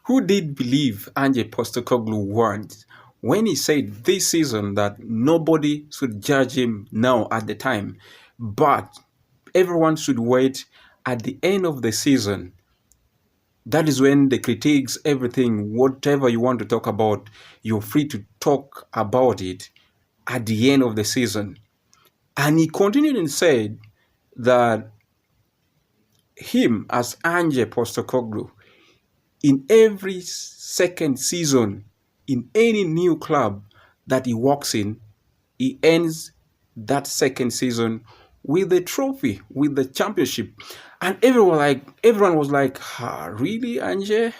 Who did believe Ange Postecoglou words when he said this season that nobody should judge him now at the time, but everyone should wait at the end of the season? That is when the critiques, everything, whatever you want to talk about, you're free to talk about it at the end of the season. And he continued and said that him as Ange Postecoglou, in every second season, in any new club that he walks in, he ends that second season with the trophy, with the championship. And everyone was like, really, Ange?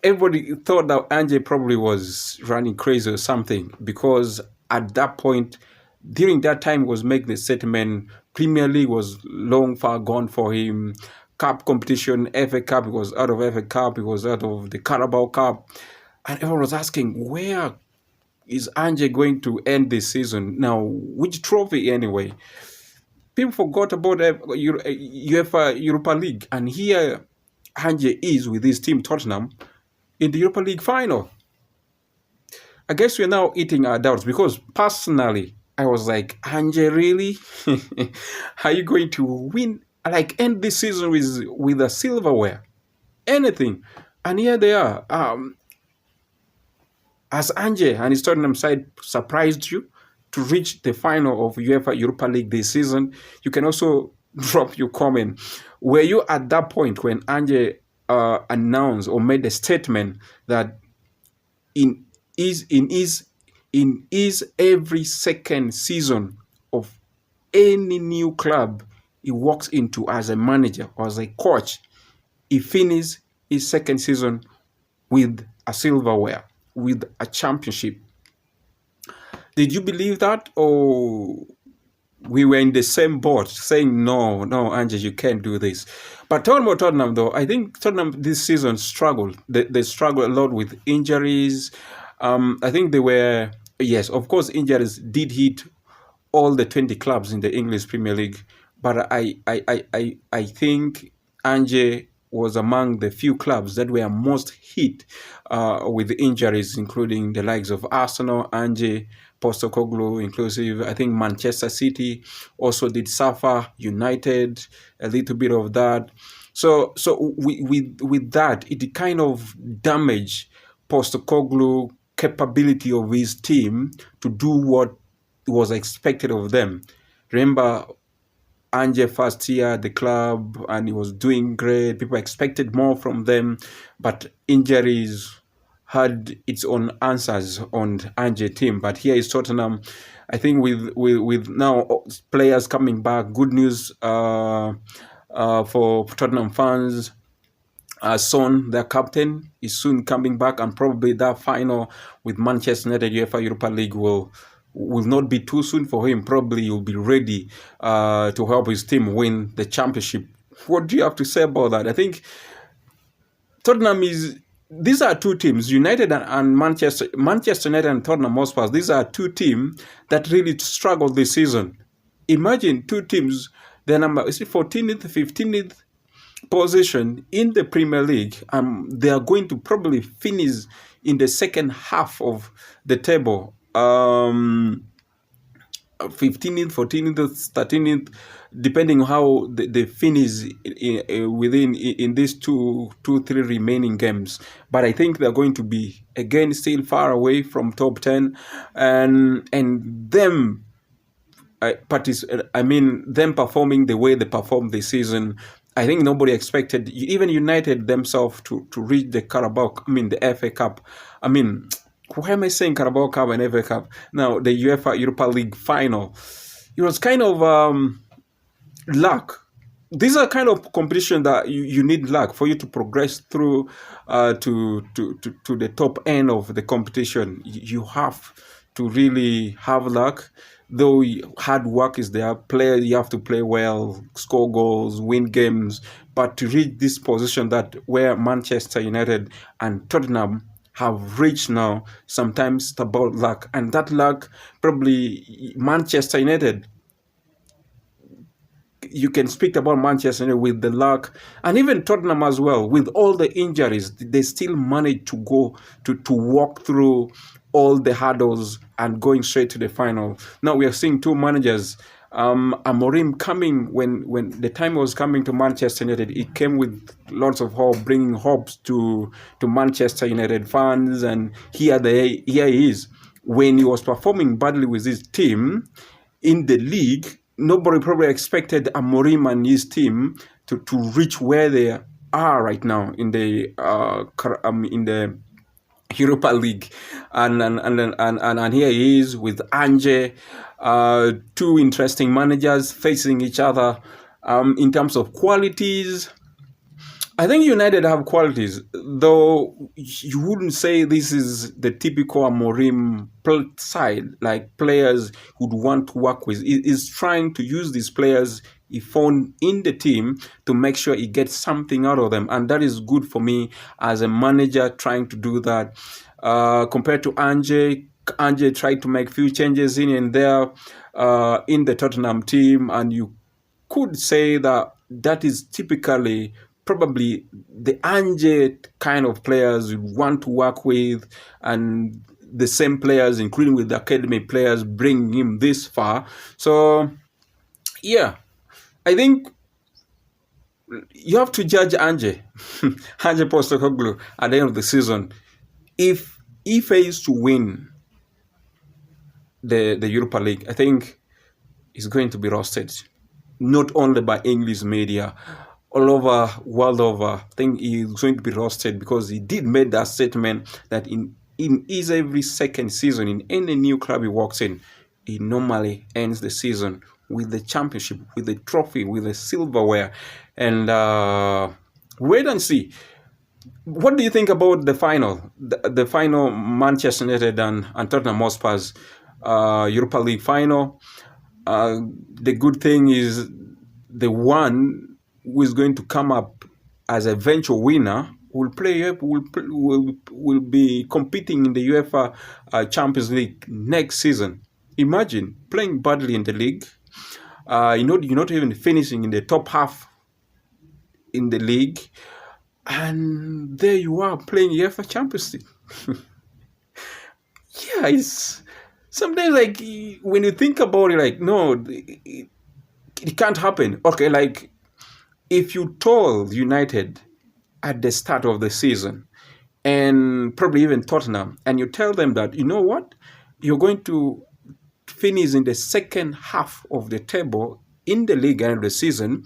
Everybody thought that Ange probably was running crazy or something, because at that point, during that time, he was making the statement, Premier League was long far gone for him. Cup competition, FA Cup, he was out of FA Cup, he was out of the Carabao Cup. And everyone was asking, where is Ange going to end this season? Now, which trophy anyway? People forgot about UEFA Europa League. And here Ange is with his team Tottenham in the Europa League final. I guess we're now eating our doubts, because personally, I was like, Ange, really? Are you going to win, like end this season with a silverware? Anything? And here they are. Has Ange and his Tottenham side surprised you to reach the final of UEFA Europa League this season? You can also drop your comment. Were you at that point when Ange announced or made a statement that in his every second season of any new club he walks into as a manager or as a coach, he finishes his second season with a silverware, with a championship? Did you believe that, or we were in the same boat saying, no, Ange, you can't do this? But talking about Tottenham, though, I think Tottenham this season struggled. They struggled a lot with injuries. I think they were, yes, of course, injuries did hit all the 20 clubs in the English Premier League. But I think Ange was among the few clubs that were most hit with injuries, including the likes of Arsenal, Ange Postecoglou inclusive. I think Manchester City also did suffer, United, a little bit of that. So with that, it kind of damaged Postecoglou capability of his team to do what was expected of them. Remember, Ange first year at the club, and he was doing great. People expected more from them, but injuries had its own answers on Ange team. But here is Tottenham. I think with now players coming back, good news for Tottenham fans. Son, their captain, is soon coming back, and probably that final with Manchester United UEFA Europa League will not be too soon for him. Probably he'll be ready to help his team win the championship. What do you have to say about that? I think Tottenham is... These are two teams, United and Manchester United and Tottenham Hotspur. These are two teams that really struggled this season. Imagine two teams, their number is 14th, 15th position in the Premier League. They are going to probably finish in the second half of the table. 15th, 14th, 13th, depending on how they finish in these three remaining games. But I think they're going to be again still far away from top 10, and them them performing the way they performed this season. I think nobody expected, even United themselves, to reach the the FA Cup. Why am I saying Carabao Cup and FA Cup? Now, the UEFA Europa League final. It was kind of luck. These are kind of competition that you need luck for you to progress through to the top end of the competition. You have to really have luck. Though hard work is there, you have to play well, score goals, win games. But to reach this position that where Manchester United and Tottenham have reached now, sometimes it's about luck. And that luck, probably Manchester United, you can speak about Manchester United with the luck, and even Tottenham as well, with all the injuries, they still managed to go to walk through all the hurdles and going straight to the final. Now we are seeing two managers. Amorim coming when the time was coming to Manchester United, it came with lots of hope, bringing hopes to Manchester United fans, and here he is. When he was performing badly with his team in the league, nobody probably expected Amorim and his team to reach where they are right now in the Europa League, and here he is with Ange, two interesting managers facing each other. In terms of qualities, I think United have qualities, though you wouldn't say this is the typical Amorim side, like players who'd want to work with. He's trying to use these players he found in the team to make sure he gets something out of them, and that is good for me as a manager trying to do that. Compared to Ange tried to make few changes in and there in the Tottenham team, and you could say that is typically probably the Ange kind of players you want to work with, and the same players, including with the academy players, bring him this far. So, yeah, I think you have to judge Ange, Ange Postecoglou, at the end of the season. If he fails to win the Europa League, I think he's going to be roasted, not only by English media, all over, world over. I think he's going to be roasted because he did make that statement that in his every second season, in any new club he walks in, he normally ends the season with the championship, with the trophy, with the silverware. And wait and see. What do you think about the final? The final Manchester United and Tottenham Hotspur's Europa League final. The good thing is the one who is going to come up as a eventual winner will be competing in the UEFA Champions League next season. Imagine playing badly in the league. You're not even finishing in the top half in the league, and there you are playing UEFA Champions League. Yeah, it's sometimes like when you think about it, like no, it can't happen. Okay, like if you told United at the start of the season, and probably even Tottenham, and you tell them that, you know what, you're going to finish in the second half of the table in the league end of the season,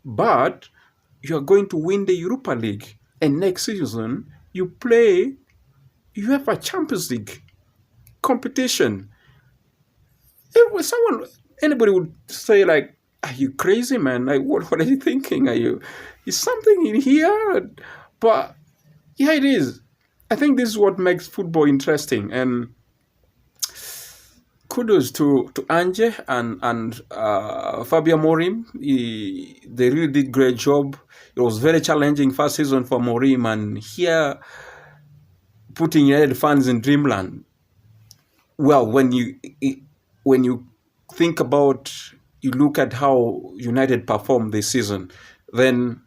but you're going to win the Europa League, and next season you play UEFA Champions League competition. Anybody would say like, are you crazy, man? Like, what are you thinking? Is something in here? But yeah, it is. I think this is what makes football interesting. And kudos to Ange and Fabio Amorim. They really did great job. It was very challenging first season for Amorim, and here putting United fans in dreamland. Well, when you think about, you look at how United performed this season, then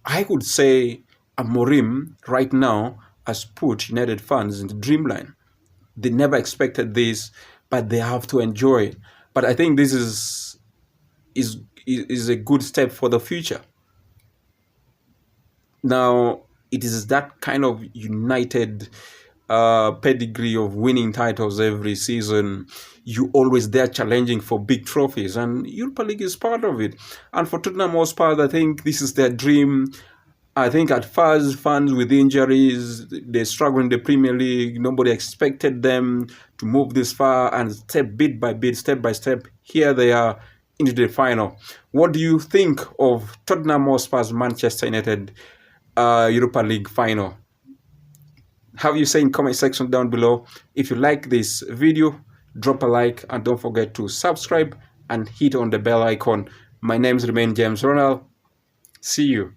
I would say Amorim right now has put United fans in the dreamline. They never expected this, but they have to enjoy it. But I think this is a good step for the future. Now, it is that kind of United pedigree of winning titles every season. You always there challenging for big trophies, and Europa League is part of it. And for Tottenham Hotspur, I think this is their dream. I think at first, fans with injuries, they struggle in the Premier League. Nobody expected them to move this far, and bit by bit, step by step, here they are into the final. What do you think of Tottenham Hotspur's Manchester United Europa League final? Have you say in comment section down below. If you like this video, drop a like, and don't forget to subscribe and hit on the bell icon. My name remains James Ronald. See you.